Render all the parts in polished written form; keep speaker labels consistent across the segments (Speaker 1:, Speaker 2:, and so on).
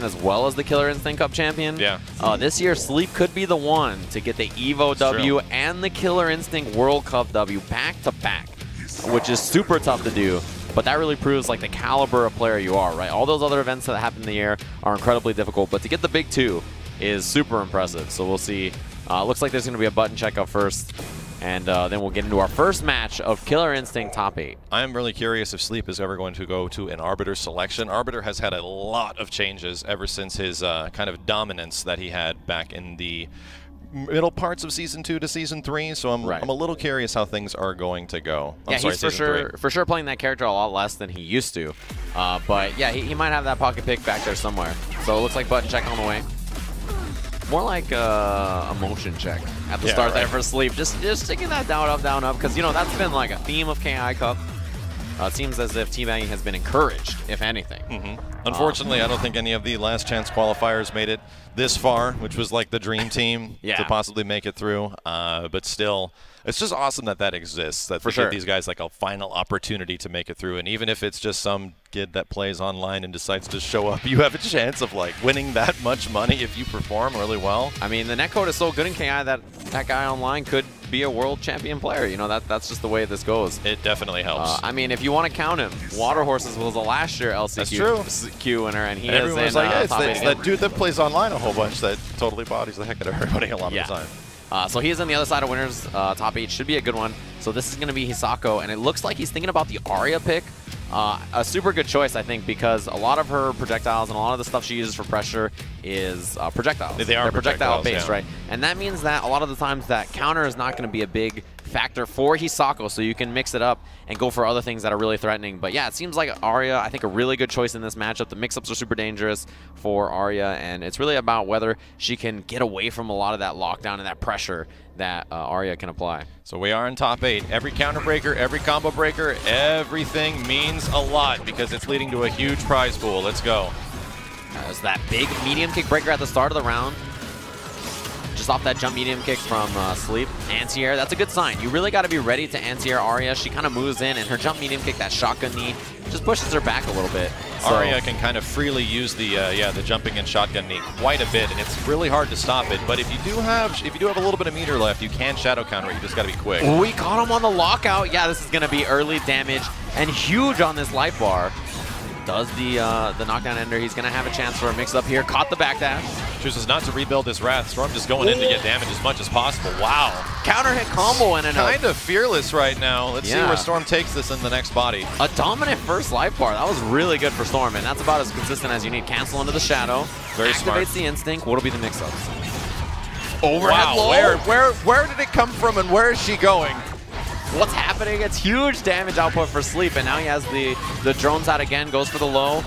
Speaker 1: as well as the Killer Instinct Cup champion.
Speaker 2: Yeah.
Speaker 1: This year, Sleep could be the one to get the EVO W and the Killer Instinct World Cup W back-to-back, which is super tough to do. But that really proves like the caliber of player you are, right? All those other events that happen in the year are incredibly difficult, but to get the big two is super impressive. So we'll see. Looks like there's going to be a button check up first. And then we'll get into our first match of Killer Instinct Top 8.
Speaker 2: I am really curious if Sleep is ever going to go to an Arbiter selection. Arbiter has had a lot of changes ever since his kind of dominance that he had back in the middle parts of Season 2 to Season 3. So I'm a little curious how things are going to go.
Speaker 1: He's for sure playing that character a lot less than he used to. But yeah, he might have that pocket pick back there somewhere. So it looks like button check on the way. More like a motion check at the start there for Sleep. Just sticking that down, up, because, you know, that's been like a theme of KI Cup. It seems as if teabagging has been encouraged, if anything.
Speaker 2: Unfortunately, I don't think any of the last chance qualifiers made it this far, which was like the dream team to possibly make it through. But still, it's just awesome that that exists, that give these guys like a final opportunity to make it through. And even if it's just some kid that plays online and decides to show up, you have a chance of like winning that much money if you perform really well.
Speaker 1: I mean, the netcode is so good in KI that that guy online could be a world champion player. You know, that's just the way this goes.
Speaker 2: It definitely helps.
Speaker 1: I mean, if you want to count him, Water Horses was the last year LCQ winner, and he is
Speaker 2: everyone's like, it's that dude that plays online a whole bunch that totally bodies the heck out of everybody a lot of the time.
Speaker 1: So he is on the other side of winners. Top 8 should be a good one. So this is going to be Hisako, and it looks like he's thinking about the Arya pick. A super good choice, I think, because a lot of her projectiles and a lot of the stuff she uses for pressure is projectiles.
Speaker 2: They're
Speaker 1: projectile-based, right? And that means that a lot of the times that counter is not going to be a big factor for Hisako, so you can mix it up and go for other things that are really threatening. But yeah, it seems like Arya, I think, a really good choice in this matchup. The mix-ups are super dangerous for Arya, and it's really about whether she can get away from a lot of that lockdown and that pressure that Arya can apply.
Speaker 2: So we are in top 8. Every counter breaker, every combo breaker, everything means a lot because it's leading to a huge prize pool. Let's go.
Speaker 1: There's that big medium kick breaker at the start of the round. Just off that jump medium kick from Sleep. Anti-air, that's a good sign. You really got to be ready to anti-air Arya. She kind of moves in, and her jump medium kick, that shotgun knee, just pushes her back a little bit. So
Speaker 2: Arya can kind of freely use the the jumping and shotgun knee quite a bit, and it's really hard to stop it. But if you do have a little bit of meter left, you can shadow counter it. You just got to be quick.
Speaker 1: We caught him on the lockout. Yeah, this is going to be early damage and huge on this life bar. Does the knockdown ender. He's going to have a chance for a mix-up here. Caught the backdash.
Speaker 2: Chooses not to rebuild his Wrath. Storm just going in to get damage as much as possible. Wow.
Speaker 1: Counter hit combo and
Speaker 2: kind of fearless right now. Let's see where Storm takes this in the next body.
Speaker 1: A dominant first life bar. That was really good for Storm, and that's about as consistent as you need. Cancel into the shadow.
Speaker 2: Very smart.
Speaker 1: Activates the instinct. What'll be the mix-ups?
Speaker 2: Overhead low. Where did it come from and where is she going?
Speaker 1: What's happening? It's huge damage output for Sleep, and now he has the drones out again, goes for the low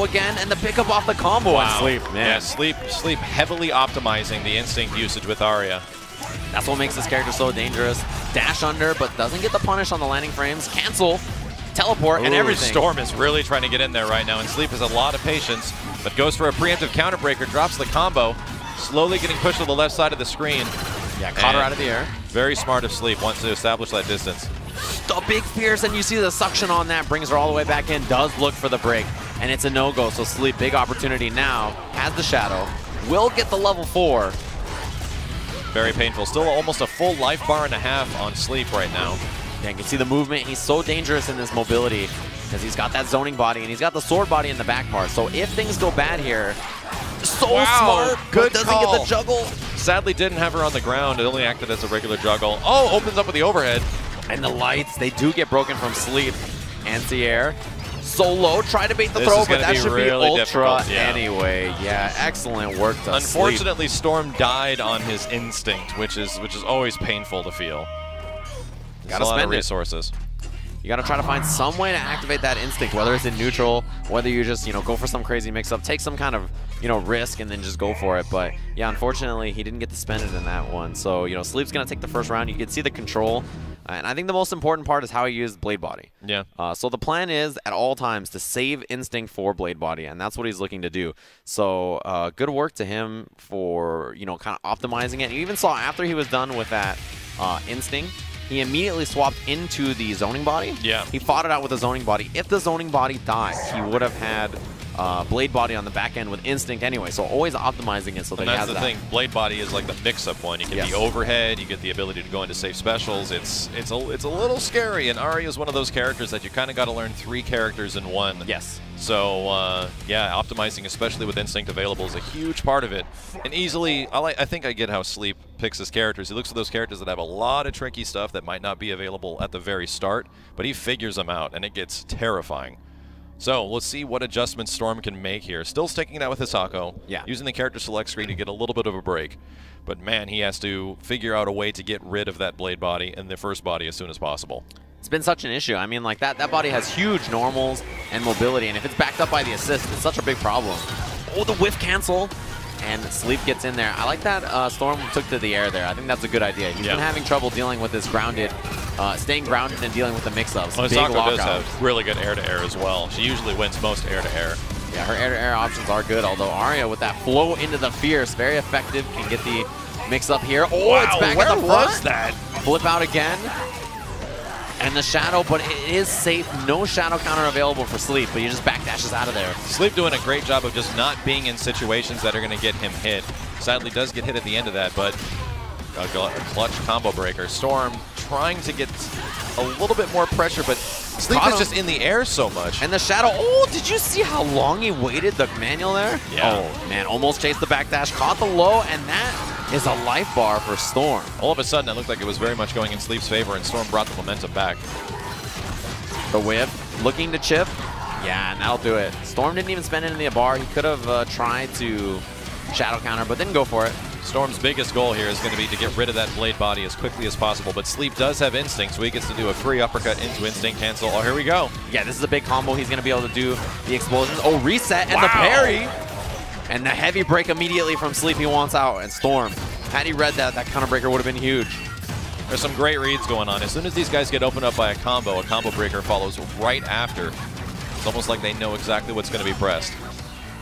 Speaker 1: again, and the pickup off the combo on Sleep. Man.
Speaker 2: Yeah, Sleep heavily optimizing the instinct usage with Arya.
Speaker 1: That's what makes this character so dangerous. Dash under, but doesn't get the punish on the landing frames. Cancel, teleport, and everything.
Speaker 2: Storm is really trying to get in there right now, and Sleep has a lot of patience, but goes for a preemptive counter breaker, drops the combo, slowly getting pushed to the left side of the screen.
Speaker 1: Yeah, caught her out of the air.
Speaker 2: Very smart of Sleep, wants to establish that distance.
Speaker 1: The big fierce, and you see the suction on that, brings her all the way back in, does look for the break, and it's a no-go, so Sleep, big opportunity now, has the shadow, will get the level 4.
Speaker 2: Very painful, still almost a full life bar and a half on Sleep right now.
Speaker 1: Yeah, you can see the movement, he's so dangerous in this mobility, because he's got that zoning body, and he's got the sword body in the back part, so if things go bad here, smart,
Speaker 2: good
Speaker 1: doesn't
Speaker 2: call.
Speaker 1: Get the juggle.
Speaker 2: Sadly didn't have her on the ground, it only acted as a regular juggle. Oh, opens up with the overhead.
Speaker 1: And the lights, they do get broken from Sleep. Anti-air, solo, try to bait the throw, but that should be ultra anyway. Yeah, excellent work to
Speaker 2: Unfortunately, Sleep. Storm died on his instinct, which is always painful to feel.
Speaker 1: Gotta
Speaker 2: spend a lot of
Speaker 1: it.
Speaker 2: resources.
Speaker 1: You got to try to find some way to activate that instinct, whether it's in neutral, whether you just, go for some crazy mix-up, take some kind of, risk and then just go for it. But, yeah, unfortunately, he didn't get to spend it in that one. So, Sleep's going to take the first round. You can see the control. And I think the most important part is how he used Blade Body.
Speaker 2: Yeah.
Speaker 1: So the plan is, at all times, to save instinct for Blade Body, and that's what he's looking to do. So, good work to him for, kind of optimizing it. You even saw after he was done with that instinct, he immediately swapped into the zoning body.
Speaker 2: Yeah.
Speaker 1: He fought it out with the zoning body. If the zoning body died, he would have had Blade Body on the back end with Instinct anyway, so always optimizing it so that he has that.
Speaker 2: That's the thing. Blade Body is like the mix-up one. You can be overhead. You get the ability to go into safe specials. It's a little scary, and Arya is one of those characters that you kind of got to learn 3 characters in one.
Speaker 1: Yes.
Speaker 2: So yeah, optimizing, especially with Instinct available, is a huge part of it. And easily, I think I get how Sleep picks his characters. He looks at those characters that have a lot of tricky stuff that might not be available at the very start, but he figures them out, and it gets terrifying. So let's see what adjustments Storm can make here. Still sticking it out with Hisako, using the character select screen to get a little bit of a break. But man, he has to figure out a way to get rid of that Blade Body and the first body as soon as possible.
Speaker 1: It's been such an issue. I mean, like that body has huge normals and mobility, and if it's backed up by the assist, it's such a big problem. Oh, the whiff cancel, and Sleep gets in there. I like that Storm took to the air there. I think that's a good idea. He's been having trouble dealing with this grounded, staying grounded and dealing with the mix-ups.
Speaker 2: Well, Hisako does have really good air-to-air as well. She usually wins most air-to-air.
Speaker 1: Yeah, her air-to-air options are good, although Arya with that flow into the Fierce, very effective, can get the mix-up here. Oh,
Speaker 2: wow,
Speaker 1: it's back
Speaker 2: where
Speaker 1: at the front.
Speaker 2: Was that?
Speaker 1: Flip out again. And the Shadow, but it is safe. No Shadow counter available for Sleep, but he just backdashes out of there.
Speaker 2: Sleep doing a great job of just not being in situations that are going to get him hit. Sadly, does get hit at the end of that, but a clutch combo breaker. Storm trying to get a little bit more pressure, but Sleep is just in the air so much.
Speaker 1: And the Shadow, oh, did you see how long he waited the manual there?
Speaker 2: Yeah.
Speaker 1: Oh, man, almost chased the backdash, caught the low, and that is a life bar for Storm.
Speaker 2: All of a sudden, it looked like it was very much going in Sleep's favor, and Storm brought the momentum back.
Speaker 1: The whip, looking to chip. Yeah, and that'll do it. Storm didn't even spend it in the bar. He could have tried to Shadow counter, but didn't go for it.
Speaker 2: Storm's biggest goal here is going to be to get rid of that Blade Body as quickly as possible, but Sleep does have Instinct, so he gets to do a free uppercut into Instinct cancel. Oh, here we go.
Speaker 1: Yeah, this is a big combo. He's going to be able to do the explosions. Oh, reset, and the parry. And the heavy break immediately from Sleep. He wants out, and Storm, had he read that, that counter breaker would have been huge.
Speaker 2: There's some great reads going on. As soon as these guys get opened up by a combo breaker follows right after. It's almost like they know exactly what's going to be pressed.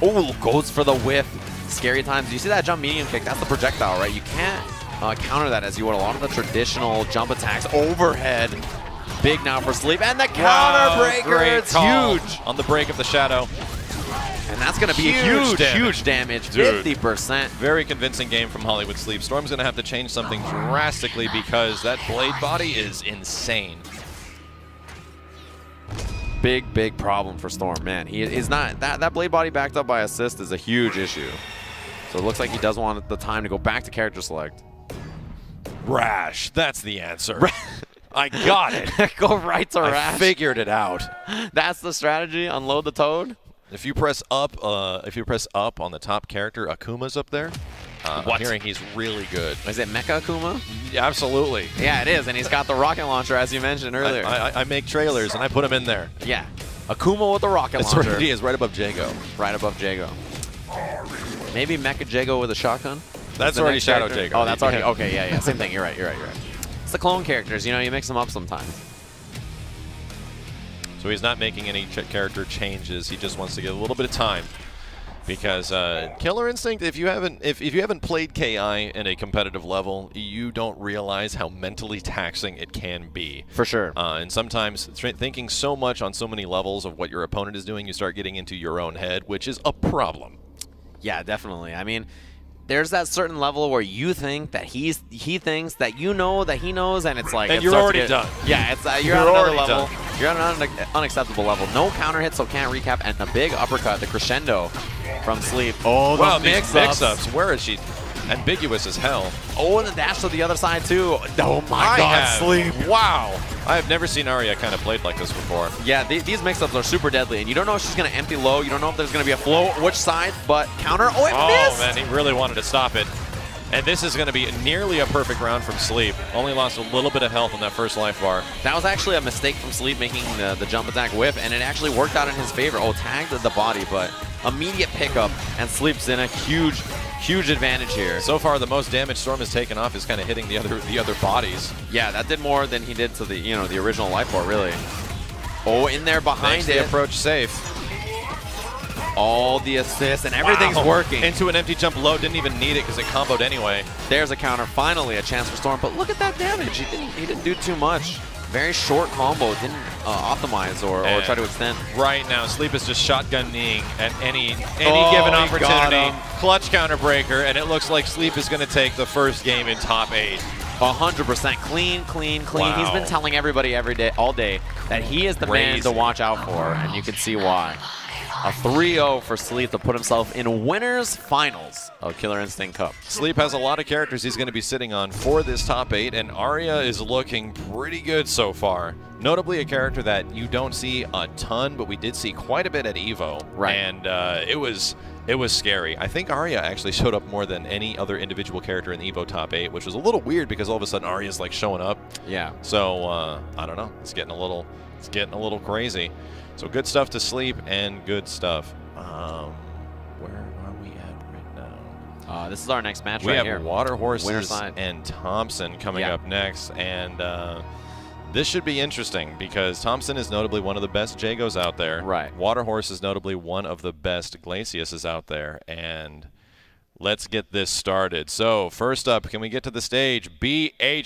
Speaker 1: Oh, goes for the whiff. Scary times. You see that jump medium kick? That's the projectile, right? You can't counter that as you would a lot of the traditional jump attacks. Overhead. Big now for Sleep. And the counter breaker. It's huge.
Speaker 2: On the break of the Shadow.
Speaker 1: And that's going to be huge damage. 50%.
Speaker 2: Very convincing game from Hollywood Sleep. Storm's going to have to change something drastically because that Blade Body is insane.
Speaker 1: Big problem for Storm, man. He is not that Blade Body backed up by assist is a huge issue. So it looks like he does want the time to go back to character select.
Speaker 2: Rash, that's the answer. I got it.
Speaker 1: Go right to Rash.
Speaker 2: I figured it out.
Speaker 1: That's the strategy. Unload the Toad.
Speaker 2: If you press up on the top character, Akuma's up there. I'm hearing he's really good.
Speaker 1: Is it Mecha Akuma?
Speaker 2: Yeah, absolutely.
Speaker 1: Yeah, it is, and he's got the rocket launcher, as you mentioned earlier.
Speaker 2: I make trailers, and I put him in there.
Speaker 1: Yeah. Akuma with the rocket launcher.
Speaker 2: Right, he is right above Jago.
Speaker 1: Right above Jago. Maybe Mecha Jago with a shotgun?
Speaker 2: That's already Shadow Jago.
Speaker 1: Oh, that's already, okay, yeah. Same thing, you're right. It's the clone characters, you know, you mix them up sometimes.
Speaker 2: So he's not making any character changes. He just wants to get a little bit of time, because Killer Instinct, if you haven't played KI in a competitive level, you don't realize how mentally taxing it can be.
Speaker 1: For sure.
Speaker 2: And sometimes thinking so much on so many levels of what your opponent is doing, you start getting into your own head, which is a problem.
Speaker 1: Yeah, definitely. I mean, there's that certain level where you think that he thinks that you know that he knows, and it's like,
Speaker 2: and you're already done.
Speaker 1: Yeah, it's you're at another level. You're at an unacceptable level. No counter hit, so can't recap, and the big uppercut, the crescendo from Sleep. Oh,
Speaker 2: wow, these mix-ups. Where is she? Ambiguous as hell.
Speaker 1: Oh, and the dash to the other side too. Oh my God, Sleep!
Speaker 2: Wow, I have never seen Arya kind of played like this before.
Speaker 1: Yeah, these mix-ups are super deadly, and you don't know if she's going to empty low. You don't know if there's going to be a flow, which side, but counter. Oh, it missed!
Speaker 2: Oh man, he really wanted to stop it. And this is going to be nearly a perfect round from Sleep. Only lost a little bit of health on that first life bar.
Speaker 1: That was actually a mistake from Sleep making the jump attack whiff, and it actually worked out in his favor. Oh, tagged the body, but immediate pickup, and Sleep's in a huge advantage here.
Speaker 2: So far, the most damage Storm has taken off is kind of hitting the other bodies.
Speaker 1: Yeah, that did more than he did to the original life bar, really. Oh, in there behind
Speaker 2: Makes the approach safe.
Speaker 1: All the assists, and everything's working.
Speaker 2: Into an empty jump low, didn't even need it because it comboed anyway.
Speaker 1: There's a counter, finally a chance for Storm, but look at that damage. He didn't do too much. very short combo. Didn't optimize or try to extend.
Speaker 2: Right now, Sleep is just shotgun-kneeing at any given opportunity. Clutch counter breaker, and it looks like Sleep is going to take the first game in top 8.
Speaker 1: 100% clean, clean, clean.
Speaker 2: Wow.
Speaker 1: He's been telling everybody all day that he is the man to watch out for, and you can see why. A 3-0 for Sleep to put himself in winners finals of Killer Instinct Cup.
Speaker 2: Sleep has a lot of characters he's going to be sitting on for this top 8, and Arya is looking pretty good so far. Notably a character that you don't see a ton, but we did see quite a bit at EVO.
Speaker 1: Right.
Speaker 2: And it was scary. I think Arya actually showed up more than any other individual character in the EVO top 8, which was a little weird because all of a sudden Arya's like showing up.
Speaker 1: Yeah.
Speaker 2: So I don't know. It's getting a little crazy. So good stuff to Sleep and good stuff. Where are we at right now?
Speaker 1: This is our next match
Speaker 2: we
Speaker 1: right
Speaker 2: have
Speaker 1: here.
Speaker 2: Water Horses and Thompson coming up next, and this should be interesting because Thompson is notably one of the best Jagos out there.
Speaker 1: Right.
Speaker 2: Water Horse is notably one of the best Glaciuses out there, and let's get this started. So first up, can we get to the stage? BH